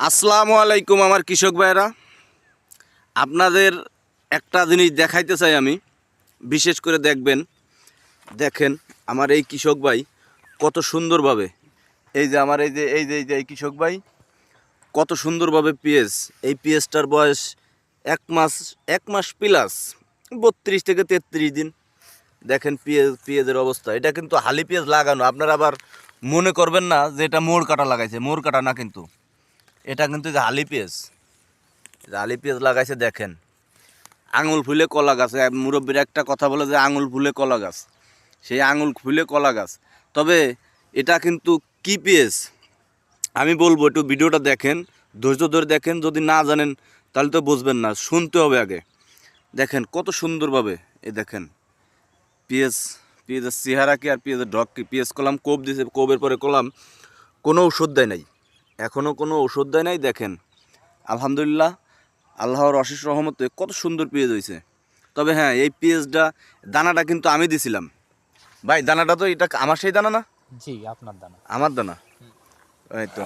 আসসালামু আলাইকুম আমার কৃষক ভাইরা, আপনাদের একটা জিনিস দেখাইতে চাই আমি। বিশেষ করে দেখেন আমার এই কৃষক ভাই কত সুন্দরভাবে, এই যে আমার এই কৃষক ভাই কত সুন্দরভাবে এই পিএসটার বয়স এক মাস প্লাস 32 থেকে 33 দিন। দেখেন পেঁয়াজের অবস্থা। এটা কিন্তু হালি পেঁয়াজ লাগানো, আপনারা আবার মনে করবেন না যে এটা মোড় কাটা লাগাইছে। মোড় কাটা না, কিন্তু এটা কিন্তু যে হালি পেঁয়াজ লাগাইছে। দেখেন আঙুল ফুলে কলা গাছ। মুরব্বীর একটা কথা বলে যে আঙুল ফুলে কলা গাছ, সেই আঙুল ফুলে কলা গাছ। তবে এটা কিন্তু কি পেঁয়াজ আমি বলবো, একটু ভিডিওটা দেখেন, ধৈর্য ধরে দেখেন। যদি না জানেন তাহলে তো বুঝবেন না, শুনতে হবে আগে। দেখেন কত সুন্দরভাবে এই দেখেন পেঁয়াজের চেহারা কি আর পেঁয়াজের ডগ কি। পেঁয়াজ কলাম কোপ দিয়েছে, কোপের পরে কলাম কোনো ওষুধ দেয় নাই, এখনও কোনো ওষুধ দেয় নাই। দেখেন আলহামদুলিল্লাহ, আল্লাহর অশেষ রহমতে কত সুন্দর পেঁয়াজ হয়েছে। তবে হ্যাঁ, এই পেঁয়াজটা দানাটা কিন্তু আমি দিছিলাম ভাই। দানাটা তো এটা আমার সেই দানা না? জি, আপনার দানা। আমার দানা। এই তো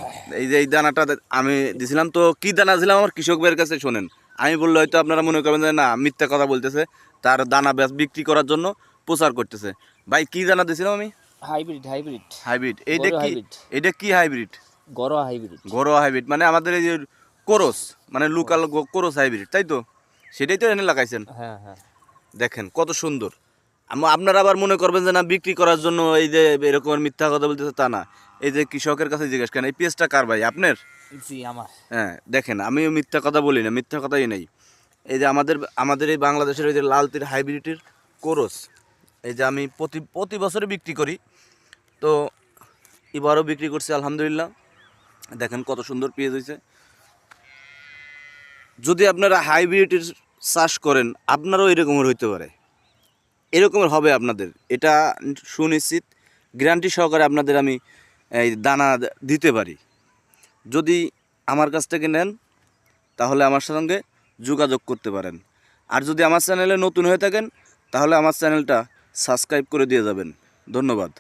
এই দানাটা আমি দিছিলাম। তো কি দানা দিলাম আমার কৃষক ভাইয়ের কাছে শোনেন। আমি বললে হয়তো আপনারা মনে করবেন যে না, মিথ্যা কথা বলতেছে, তার দানা বিক্রি করার জন্য প্রচার করতেছে। ভাই কি দানা দিছিলাম আমি? হাইব্রিড। এইটা কি হাইব্রিড? ঘরোয়া হাইব্রিড মানে আমাদের এই যে কোরস, মানে লোকাল কোরস হাইব্রিড, তাই তো? সেটাই তো এনে লাগাইছেন। হ্যাঁ হ্যাঁ। দেখেন কত সুন্দর। আপনারা আবার মনে করবেন যে না, বিক্রি করার জন্য এই যে এরকম মিথ্যা কথা বলতেছে, তা না। এই যে কৃষকের কাছে জিজ্ঞেস করেন, এই পেঁয়াজটা কার ভাই? আপনার? জি, আমার। হ্যাঁ, দেখেন আমিও মিথ্যা কথা বলি না, মিথ্যা কথাই নেই। এই যে আমাদের এই বাংলাদেশের এই যে লাল তীর হাইব্রিডের কোরস, এই যে আমি প্রতি বছরে বিক্রি করি। তো এবারও বিক্রি করছি আলহামদুলিল্লাহ। দেখেন কত সুন্দর পেঁয়াজ হয়েছে। যদি আপনারা হাইব্রিডের চাষ করেন, আপনারাও এরকমের হইতে পারে, এরকমের হবে আপনাদের, এটা সুনিশ্চিত। গ্যারান্টি সহকারে আপনাদের আমি এই দানা দিতে পারি। যদি আমার কাছ থেকে নেন তাহলে আমার সঙ্গে যোগাযোগ করতে পারেন। আর যদি আমার চ্যানেলে নতুন হয়ে থাকেন তাহলে আমার চ্যানেলটা সাবস্ক্রাইব করে দিয়ে যাবেন। ধন্যবাদ।